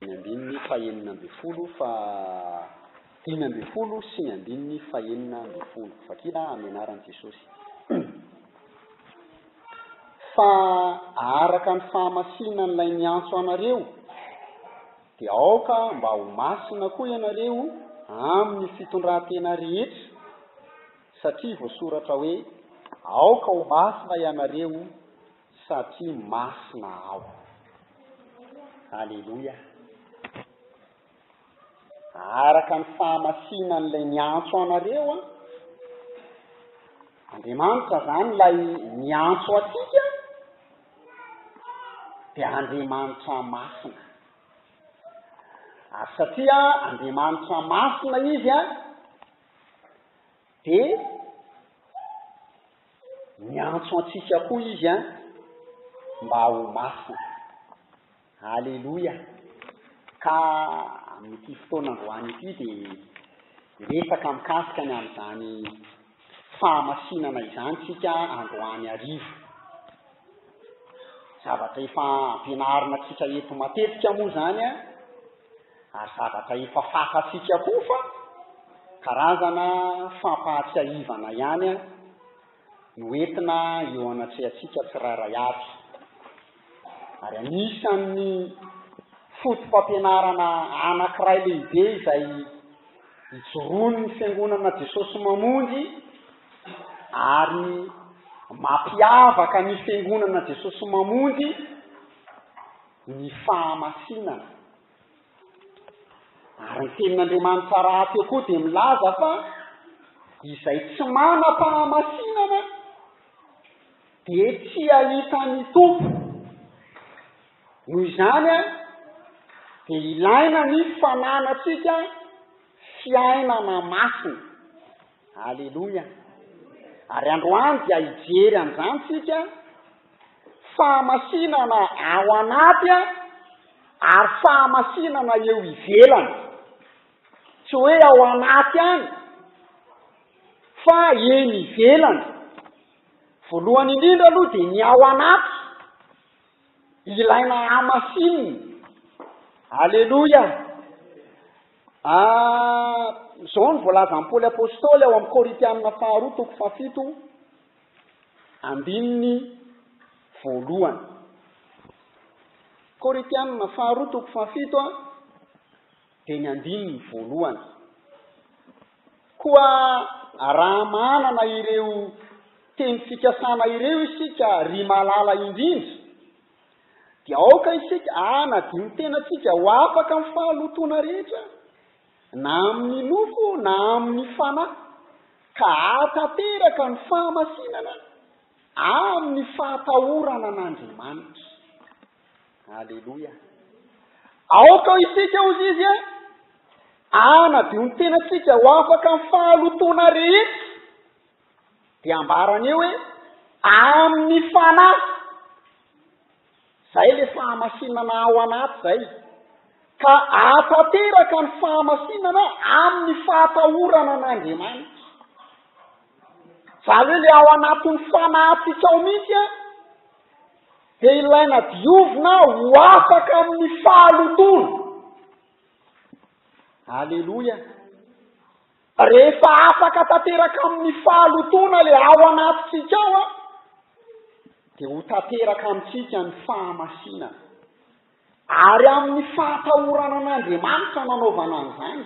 andininy fahenina ambin'ny folo fa 5 sy 5 fakina amin'ny anaran'i Jesosy. Fa araka ny fahamasinan'ilay miantso anareo dia aoka mba ho masina koa ianareo amin'ny fitondrantena rehetra, satria voasoratra hoe aoka ho masina ianareo satria masina aho. Haleloia. Araka ny fahamasinan'ilay miantso anareo Andriamanitra zany ilay miantso atsika dia Andriamanitra masina. Ary satria Andriamanitra masina izy dia miantso atsika koa izy mba ho masina. Haleloia. Ka amin'ity fotoana androany ity dia resaka mikasika ny amin'izany fahamasinana izany tsika androany arivo. Zavatra efa ampianarina tsika eto matetika moa zany ary zavatra efa fantatsika koa fa karazana fampahatsiahivana ihany no entina eo anatrehantsika tsirairay avy. Ary anisan'ny fotom-pampianarana anankiray lehibe izay ijoroan'ny fiangonana Jesosy mamonjy ary mampiavaka ny fiangonana Jesosy mamonjy ny fahamasinana. Ary ny tenin'Andriamanitra raha teo koa dia milaza fa izay tsy manam-pahamasinana dia tsy ahitany tompo. Noho izany dia ilaina ny fananatsika fiainana masina. Haleloia. Ary androany dia hijery an'izany tsika fahamasinana ao anaty ary fahamasinana eo ivelany. Tsy hoe ao anaty any fa eny ivelany. Voalohany indrindra aloha dia ny ao anaty ilaina hamasinina. Haleloia. Izao ny voalaza amin'ny Paoly apôstôly ao amin'ny Korintianina 2:7. Korintianina 2:7 dia ny 1:1. Koa raha manana ireo teny fikasana ireo isika ry malala indrindra dia aoka isika anadio ny tenantsika ho afaka amin'ny fahalotona rehetra, na amin'ny nofo na amin'ny fanahy, ka hatateraka ny fahamasinana amin'ny fahatahorana an'Andriamanitra. Haleloia. Aoka isika ozy izy anadio ny tenantsika ho afaka amin'ny fahalotona rehetra, dia ambarany eo hoe amin'ny fanahy. Zay le fahamasinana ao anaty zay. Ka atateraka ny fahamasinana amin'ny fahatahorana an'Andriamanitra. Zany hoe le ao anatin'ny fanahytsika ao mihitsy dia ilaina diovina ho afaka amin'ny fahalotona. Haleloia. Rehefa afaka tateraka amin'ny fahalotona le ao anatintsika ao dia ho tateraka amintsika ny fahamasinana. Ary amin'ny fahatahorana an'Andriamanitra nanaovana an'izany.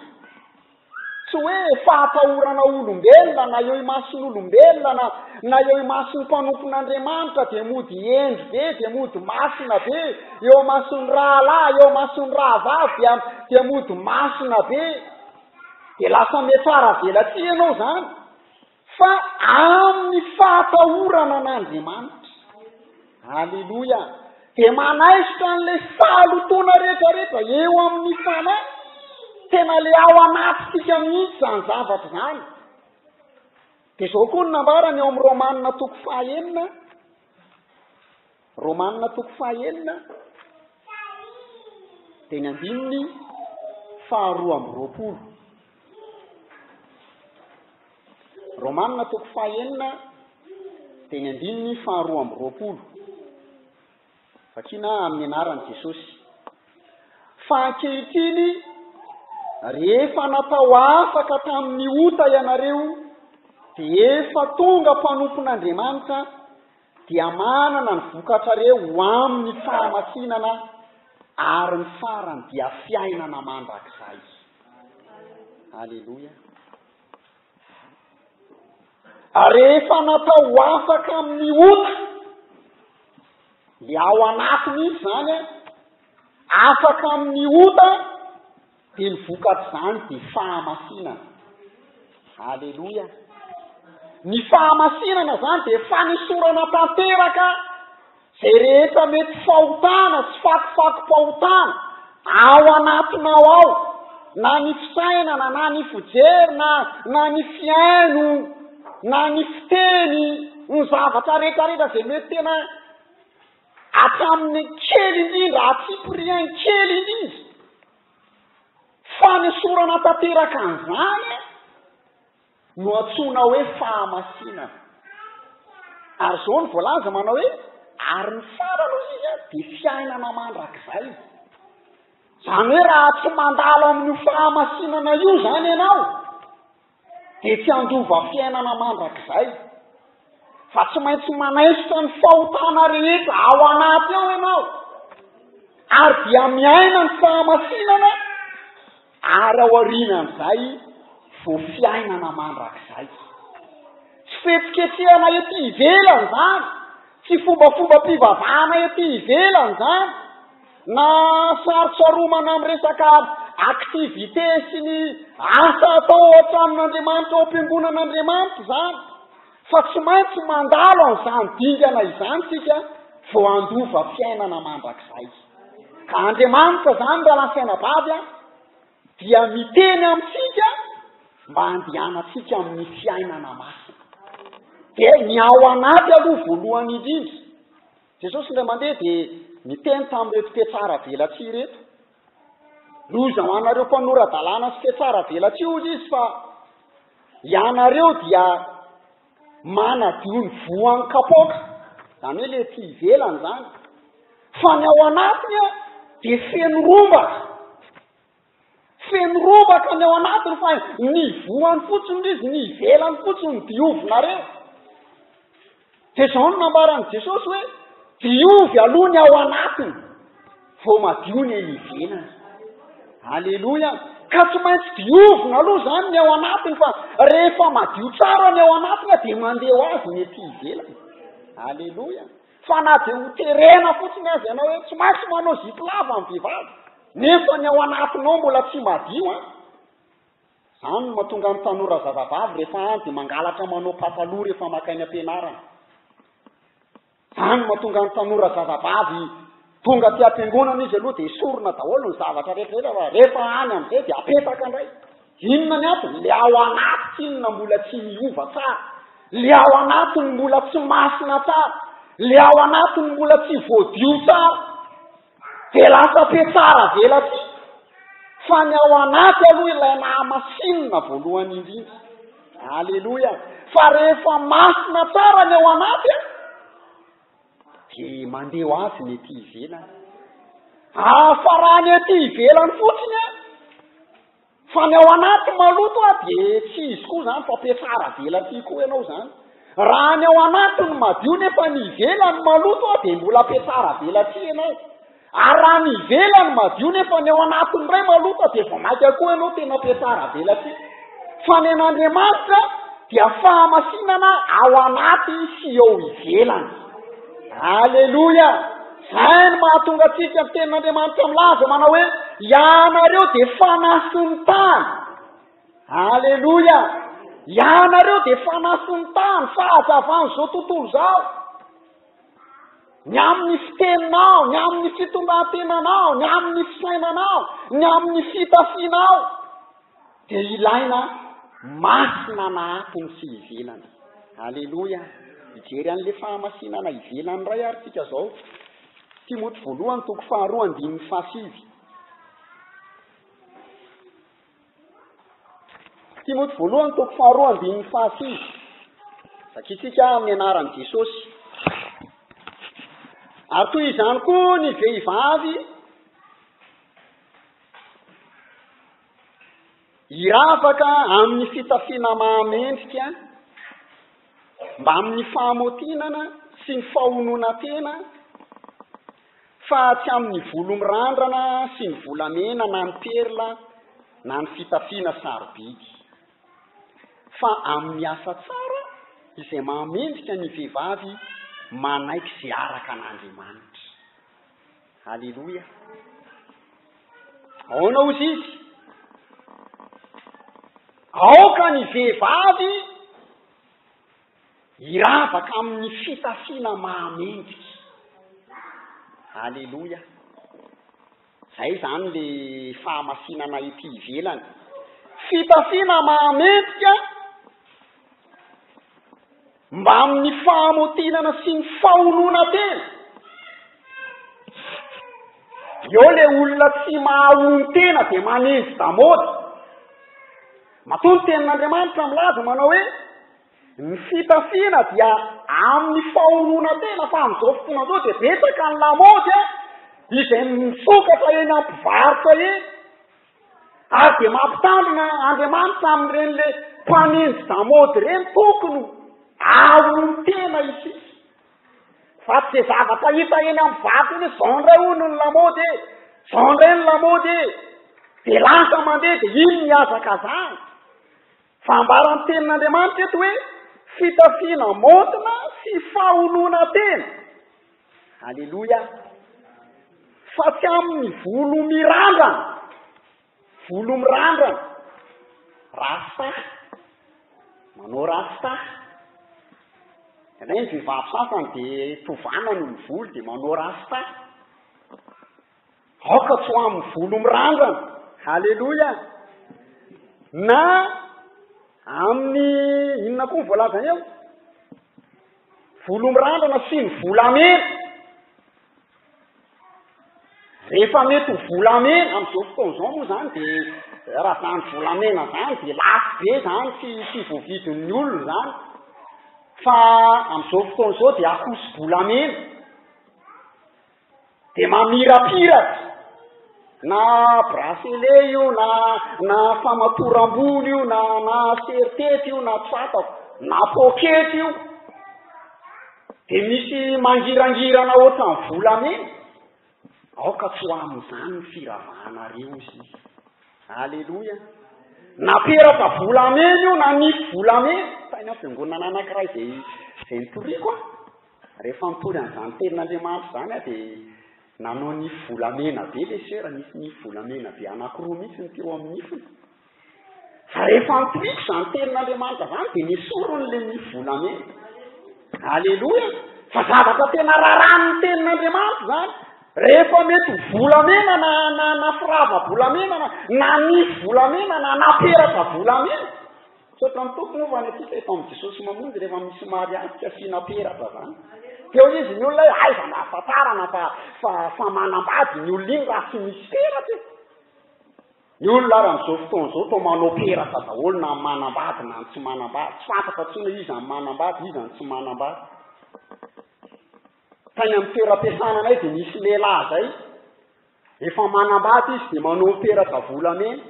Tsy hoe fahatahorana olombelona na eo imason'olombelona na eo imason'ny mpanompon'Andriamanitra dia mody endry be, dia mody masina be, eo mason'ny rahalahy, eo mason'ny rahavavy dia mody masina be, dia lasa miatsara velatsia ianao zany. Fa amin'ny fahatahorana an'Andriamanitra. Haleloia. Dia manaisitra an'ilay fahalotona rehetrarehetra eo amin'ny fanahy. Tena le ao anatintsika mihitsy zany zavatra zany. Dia izao koa ny nambarany eo amin'ny Romanina 5:9. Romanina 5:9 dia ny 2:20. Romanina 5:9 dia ny 2:20. Fakina amin'ny anaran'i Jesosy. fa ankehitriny rehefa natao afaka tamin'ny ota ianareo dia efa tonga mpanompon'Andriamanitra dia manana ny vokatrareo amin'ny fahamasinana ary ny farany dia fiainana mandrakizay. Aleloia. Rehefa natao afaka amin'ny ota le ao anatiny izy zany afaka amin'ny ota dia ny vokatr'izany dia fahamasinana. Aleloia. Ny fahamasinana zany dia fanisorana tanteraka zay rehetra mety fahotana sy fakofako-pahotana ao anatinao ao, na ny fisainana, na ny fijery, na ny fiaino, na ny fiteny, ny zavatra rehetrarehetra zay mety tena atamin'ny kely indrindra, atsipiriany kely indrindra, fanisorana tanteraka an'izany no antsoina hoe fahamasinana. Ary zao ny voalaza manao hoe ary ny farany izy dia fiainana mandrakizay. Zany hoe raha tsy mandalo amin'ny fahamasinana io zany ianao dia tsy handova fiainana mandrakizay, fa tsy maintsy manaisotra ny fahotana rehetra ao anaty ao ianao, ary dia miaina ny fahamasinana ary ao aorianan'izay vo fiainana mandrakizay. Tsy fetsiketsehana ety ivelany zany, tsy fombafombam-pivavahana ety ivelany zany, na sarotsaroana amin'ny resaka aktivité sy ny asa atao an-tranon'Andriamanitra, ao am-piangonan'Andriamanitra zany, fa tsy maintsy mandalo an'izany dingana izany sika vo handova fiainana mandrakizay. Ka Andriamanitra zany raha lasaina-bavy dia miteny amintsika mba handehanantsika amin'ny fiainana masina. Dia ny ao anaty aloha voalohany indrindra. Jesosy indray mandeha dia miteny tamin'ireto mpiatsara velatsihy reto. Loza ho anareo mpanorandalàna sy mpiatsara velatsihy hozy izy fa ianareo dia manadio ny voan'ny kapoaka, zany hoe le ty ivelany zany, fa ny ao anatiny dia feno rombaka. Feno robaka ny ao anatiny fa ny voany fotsiny izy, ny ivelany fotsiny diovinareo. Dia zao no nambaran'i Jesosy hoe diovy aloha ny ao anatiny vo madio ny ivelany. Aleloia. Ka tsy maintsy diovina aloha zany ny ao anatiny, fa rehefa madio tsara ny ao anatiny dia mandeha ho azy ny ety ivelany. Aleloia. Fa na dia ho terena fotsiny azy ianao hoe tsy maintsy manao zipo lava amin'ny vehivavy, nefa ny ao anatinao mbola tsy madio zany no mahatonga ny tanora zazavavy rehefa any dia mangalatra manao pataloha rehefa makainy am-pianarana. Zany no mahatonga ny tanora zazavavy tonga ty am-piangonana izy aloha dia esorina daholo ny zavatra rehetrarehetra, fa rehefa any amin'izay dia apetaka indray. Inona ny antony? Le ao anaty inona mbola tsy miova tsara, le ao anatiny mbola tsy masina tsara, le ao anatiny mbola tsy voadio tsara, dia lasa mpiatsara velatsihy. Fa ny ao anaty aloha ilay nahamasinina voalohany indrindra. Aleloia. Fa rehefa masina tsara ny ao anaty dia mandeha ho azy ny ety ivelany. Fa raha ny ety ivelany fotsiny fa ny ao anaty maloto dia tsy izy koa zany fa mpiatsara velatsihy koa ianao zany. Raha ny ao anatiny madio nefa ny ivelany maloto dia mbola mpiatsara velatsihy ianao. Ary raha ny ivelany madio nefa ny ao anatiny ray maloto dia vao mainka koa ianao tena mpiatsara velatsihy. Fa ny an'Andriamanitra dia fahamasinana ao anaty sy ao ivelany. Aleloia. Zay no mahatonga antsika ny tenin'Andriamanitra milaza manao hoe ianareo dia fanasy ny tany. Aleloia. Ianareo dia fanasy ny tany, fahazavan'izao tontolo zao. Ny amin'ny fiteninao, ny amin'ny fitondran-tenanao, ny amin'ny fisainanao, ny amin'ny fitafianao dia ilaina masina nahatiny sy ivelany. Aleloia. Mijery an'le fahamasinana ivelany ray ary tsika zao. Timoty voalohany toko 2:5. Timoty voalohany toko 2:5. Zakitsika amin'ny anaran'i Jesosy. Ary toy izany koa ny vehivavy iravaka amin'ny fitafiana mahamendrika mba amin'ny fahamotinana sy ny fahonoana tena fa tsy amin'ny volo mirandrana sy ny volamena na ny perla na ny fitafiana sarobidy fa amin'ny asa tsara izay mahamendrika ny vehivavy manaiky izay araka an'Andriamanitra. Halleloia. Ahoana ozy izy? Aoka ny vehivavy iravaka amin'ny fitafiana mahamendrika. Halleloia. Zay zany le fahamasinana ety ivelany. Fitafiana mahamendrika mba amin'ny fahamotinana sy ny fahonoana tena. Eo le olona tsy mahahono tena dia manenjy damody. Matoa ny tenin'Andriamanitra milaza manao hoe ny fitafiana dia amin'ny fahonoana tena fa amin'izao fotoana izao dia betsaka ny lamaody izay misokatra eny am-pivarotra eny ary dia mampitandrina Andriamanitra amin'ireny le mpanenjy damody ireny tokony ahono tena izy. Fa tsy izay zavatra hita eny amin'ny vato eny zao indray hono ny lamaody zao indray ny lamaody dia lasa mandeha dia iny miazaka zany. Fa ambaran'ny tenin'Andriamanitra eto hoe fitafiana montina sy fahonoana tena. Halleloia. Fa tsy amin'ny volo mirandrana. Volo mirandrana. Rasta. Manao rasta. Ny vehivavy sasany dia tovanany ny volo dia manao rasta. Aoka tsy ho amin'ny volo mirandrana. Halleloia. Na amin'ny inona koa voalaza eo? Volo mirandrana sy ny volamena. Rehefa mety ho volamena amin'izao fotoana izao moa zany dia raha zany volamena zany dia lafo be zany tsy voavidin'ny olona zany. Fa amin'izao fotoana izao dia akoso volamena. Dia mamirapiratra. Na bracelet io na famatoram-bolo io na sertety io na tsatako na pokety io dia misy mangirangirana ohatran'ny volamena. Aoka tsy ho amin'izany ny firavahanareo izy. Halleloia. Na peratra volamena io na nisy volamena. Tainy am-piangonana anankiray izay nitoriako rehefa nitory an'izany tenin'Andriamanitra zany dia nanao ny volamena be le sera, nisy volamena be anankiroa mihitsy ny teo amin'ny nifiny. Fa rehefa nitoriko zany tenin'Andriamanitra zany dia nisorony le ny volamena. Halleloia. Fa zavatra tena raran'ny tenin'Andriamanitra zany. Rehefa mety volamena na firava volamena na nisy volamena na peratra volamena. Sotra ny tompony moa fa netika eto amin'ny Jesosy mamonjy rehefa misy mariazy tsy asiana peratra zany. Teo izy ny olona hoe aiza na afatarana fa manambady ny olona iny raha tsy misy peratra. Ny olona raha amin'izao fotoana izao toa manao peratra daholo na manambady na tsy manambady. Tsy fantatra tsony iza ny manambady iza ny tsy manambady. Tany amin'ny toeram-piasana anay dia misy lehilahy zay efa manambady izy dia manao peratra volamena.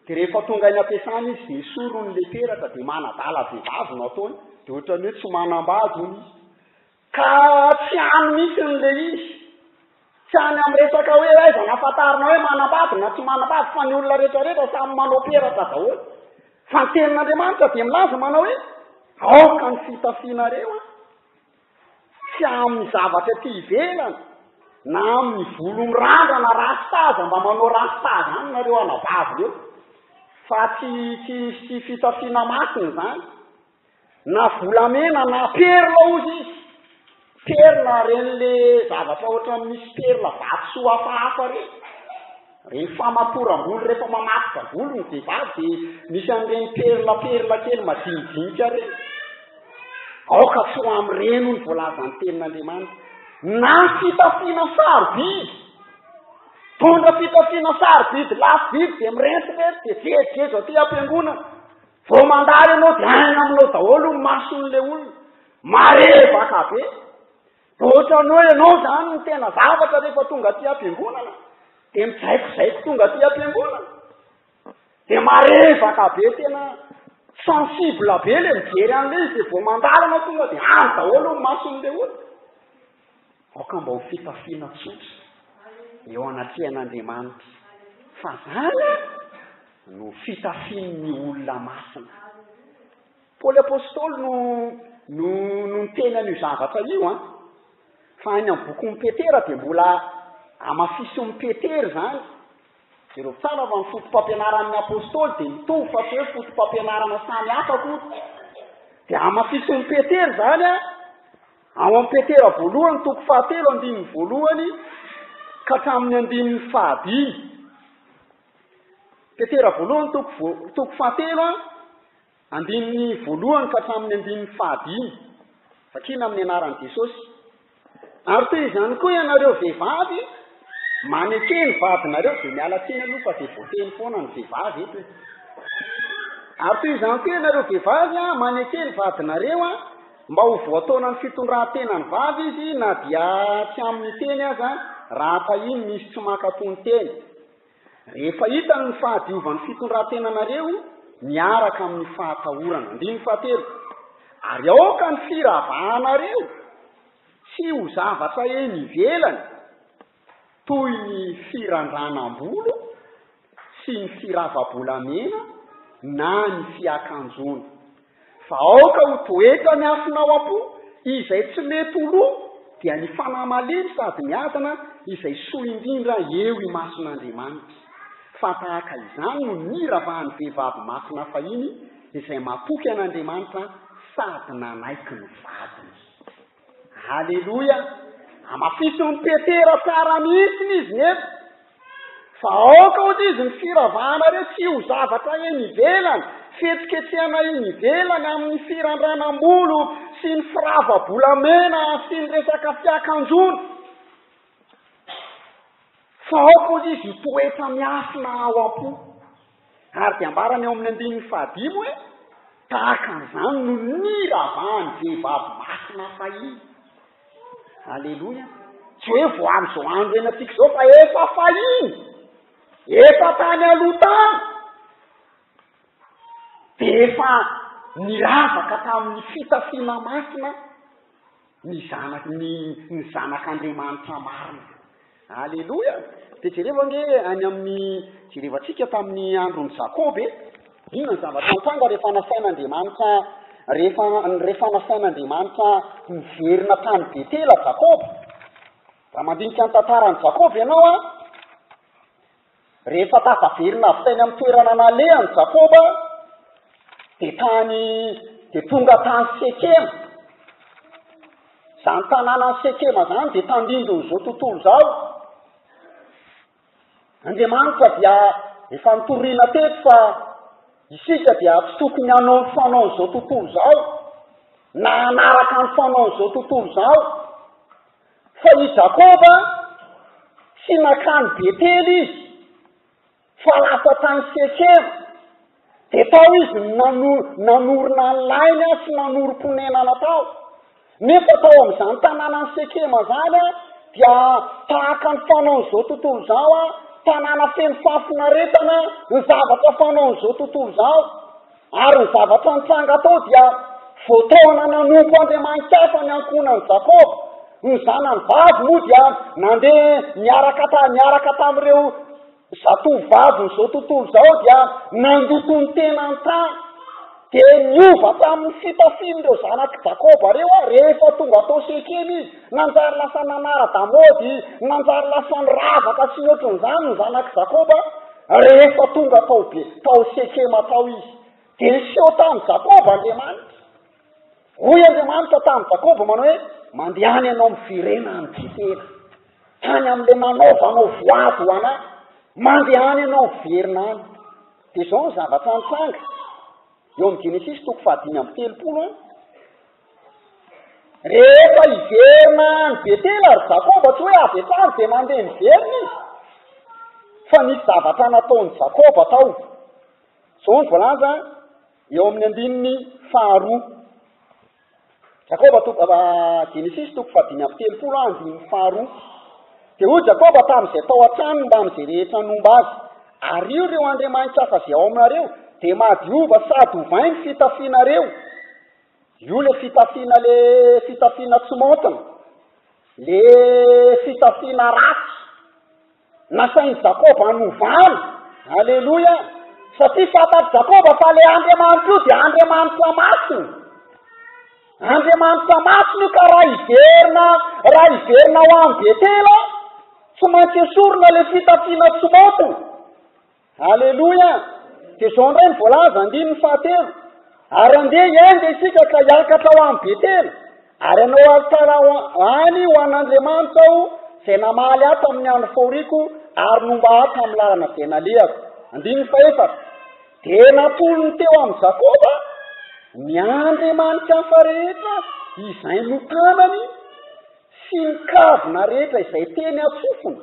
Dia rehefa tonga any am-piasana izy dia esorony le peratra dia manadala vehivavy no ataony dia ohatrany hoe tsy manambady hono izy. Ka tsy hany mihitsy n'le izy. Tsy hany amin'ny resaka hoe aiza nahafantarina hoe manambady na tsy manambady fa ny olona rehetrarehetra samy manao peratra daholo. Fa ny tenin'Andriamanitra dia milaza manao hoe aoka ny fitafianareo tsy amin'ny zavatra ty ivelany na amin'ny volo mirandrana rastaza mba manao rastaza any nareo anavavy reo. Fa tsy fitafiana masina zany. Na volamena na perla ozy izy. Perla reny le zavatra ohatran'ny misy perla vato soa hafahafa reny. Reny famatoram-bolo rehefa mamatoka volo ny vehivavy dia misy an'ireny perla kely madinidinika reny. Aoka tsy ho amin'ireny ny voalazan'ny tenin'Andriamanitra. Na fitafiana sarobidy. Tondra fitafiana sarobidy lafo vidy dia mirentirety dia jejojejo aty am-piangonana. Vao mandary ianao dia aina aminao daholo ny mason'le olona. Marevaka be. Ohatrany hoe ianao zany ny tena zavatra rehefa tonga aty am-piangonana dia mijaikojaiko tonga aty am-piangonana. de marevaka be tena sensible be le mijery an'le izy de vao mandalana tonga de any daholo ny mason'le olo aoka mba ho fitafiana tsotra eo anatrehan'Andriamanitra fa zany no fitafian'ny olona masina. Paoly apôstôly no niteny an'io zavatra io fa any amin'ny bokin'ny Petera de mbola amafisin'ny Petera zany. Ireo tsara fa ny fotom-pampianaran'ny apôstôly de mitovy fa tsy hoe fotom-pampianarana samy hafa koa. De amafisin'ny Petera zany ao amin'ny Petera voalohany toko 7:1 ka hatramin'ny 5:5. Petera voalohany toko 7:1 ka hatramin'ny 5:5. Fakina amin'ny anaran'i Jesosy. Ary toy izany koa ianareo vehivavy manekeny vadinareo de miala tsiny aloha fa de voateny foana ny vehivavy eto. Ary toy izany koa ianareo vehivavy manekeny vadinareo mba ho voataona ny fitondran-tenany vavy izy na dia tsy amin'ny teny aza raha pahiny misy tsy makatony teny. Rehefa hitany ny fahadiovan'ny fitondran-tenanareo miaraka amin'ny fahatahorana. 7. Ary aoka ny firavahanareo tsy ho zavatra eny ivelany toy ny firandranam-bolo sy ny firava-bolamena na ny fiakanjona. Fa aoka ho toetra ny afinao apo izay tsy mety ho roa dia ny fanahy malemy sady miadana izay soa indrindra eo i mason'Andriamanitra. Fa tahaka izany no niravahan'ny vehivavy masina fahiny izay matoky an'Andriamanitra sady nanaiky ny vadiny. Haleloia! Amafisin'ny Petera tsara mihitsiny izy nefa. Fa aoka ho izy ny firavahana tsy ho zavatra eny ivelany, fetsiketsehana eny ivelany amin'ny firandranam-bolo sy ny firava-bolamena sy ny resaka fiakanjona. Fa aoka ho izy toetra miafina ao am-po. Ary de ambarany ao amin'ny 5:5 hoe tahaka an'izany no niravahan'ny vehivavy masina fahiny. Haleloia! Tsy hoe vo am'izao andro eny atsika zao fa efa fahiny, efa tany aloha tany, de efa niravaka tamin'ny fitafiana masina ny zanak'Andriamanitra marina. Haleloia! De jereva nge any amin'ny jerevantsika tamin'ny andron'ny Jakoby, inona ny zavatra nitanga rehefa nasain'Andriamanitra rehefa nasain'Andriamanitra miverina tany Betela Jakoby. Raha mandinika ny tantaran'i Jakoby ianao rehefa tafaverina avy teny amin'ny toerana nalehan'i Jakoba de tonga tany Sekema. Zany tanànany Sekema zany de tandindon'izao tontolo zao. Andriamanitra dia efa nitoriana teto fa isika dia tsy tokony hanao ny fanaon'izao tontolo zao na hanaraka ny fanaon'izao tontolo zao. Fa i Jakoba tsy nakany Betely izy fa lasa tany Sekema. De tao izy nanorona ny lainy sy nanorom-ponenana tao. Nefa tao amin'izany tanànany Sekema zany dia tahaka ny fanaon'izao tontolo zao tanàna feno fafinaretana ny zavatra fanaon'izao tontolo zao. Ary ny zavatra nitsanga tao dia voataona nanompo Andriamanitra ny ankonan'i Jakoba. Ny zanany vavy moa dia nandeha miaraka tamin'ireo zatovavy n'izao tontolo zao dia nandoto ny tenany tany. De niova tamin'ny fitafian'ireo zanaky Jakoba reo rehefa tonga tao Sekema izy, nanjary lasa nanara-damôdy, nanjary lasa niravaka sy ny ohatran'izany ny zanaky Jakoba rehefa tonga tao Sekema tao izy. De niseho tamin'ny Jakoba Andriamanitra. Hoy Andriamanitra tamin'ny Jakoba manao hoe mandehany ianao miverena ny Betela tany amin'le nanaovanao voady ho anahy, mandehany ianao miverina any. De zao ny zavatra nitsanga eo amin'ny Genesis toko 5:30. Rehefa iverina ny Betela ary Jakoba tsy hoe avy etrany de mandeha miverina izy, fa nisy zavatra nataon'ny Jakoba tao. Zao ny voalaza eo amin'ny 5:2. Jakoba Genesis toko 5:30 5:2. De hoy Jakoba tamin'izay tao an-tranony mba amin'izay rehetra nomba azy, ary io reo andriamanitra hafa zay ao aminareo de madiova sady hovainy fitafianareo. Io le fitafiana tsomontana, le fitafiana ratsy nasainy Jakoba hanovany. Alleloia! Satria fantatry Jakoba fa le Andriamanitra io de Andriamanitra masina. Andriamanitra masina io ka raha iverina ho amin'ny Betela tsy maintsy esorina le fitafiana tsomontana. Alleloia! De zao indray ny voalaza 9:7. Ary andeha iende isika ka hiakatra ho amin'ny Betela, ary anao altara any ho an'Andriamanitra aho zay namaly ato amin'ny andro fahoriko ary nomba ato amin'ny lalana izay nalehako. 9:7. De natolony teo amin'ny Jakoba ny Andriamanitra hafa rehetra izay no tanany sy ny kavina rehetra izay teny atsofony.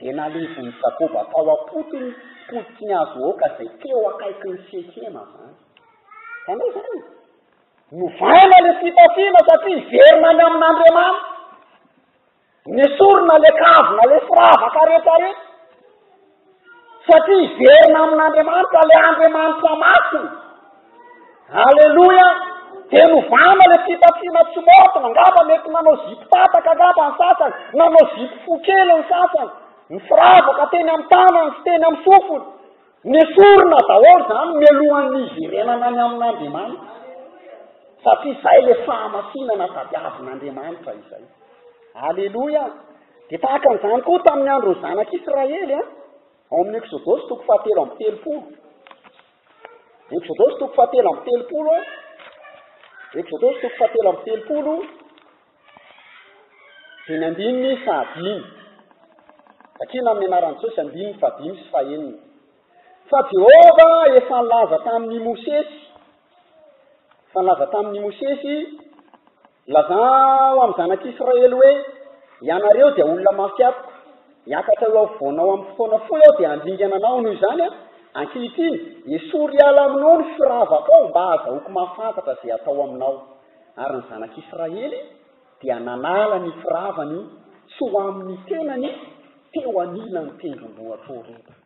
De nalevon'ny Jakoba tao apotony potony azo oka zay teo akaiky ny Sekema zany. Tanao zany novaina le fitafiana satria iverina any amin'Andriamanitra, nesorina le kavina le firavaka rehetrarehetra satria iverina amin'Andriamanitra le Andriamanitra masina. Alleloia! De novaina le fitafiana tsomontana, ngamba mety nanao zipo tataka ngamba ny sasany, nanao zipo fokely ny sasany, ny firavaka teny amin'ny tanany sy teny amin'ny sofony, nesorina daholo zany mialohan'ny iverenana any amin'Andriamanitra satria zay le fahamasinana tadiavin'Andriamanitra izay. Alleloia! De tahaka an'izany koa tamin'ny andro zanak'Israely ao amin'ny Exodosy 7:30. Exodosy 7:30. Exodosy 7:30 de ny 9:5. Satria na amin'ny anaran'i Jesosy 9:5 sy 5. Fa Jehova efa nilaza tamin'ny Mosesy, lazao amin'ny zanak'Israely hoe ianareo dia olona mafiato, hiakatra eo avoanao amin'ny fotoana fohy ao dia handingana anao noho izany ankehitriny esory ala aminao ny firavaka ao mba azahoako mahafantatra zay atao aminao. Ary ny zanak'Israely dia nanala ny firavany tsy ho amin'ny tenany teo anilany tendrombohitra rehetra.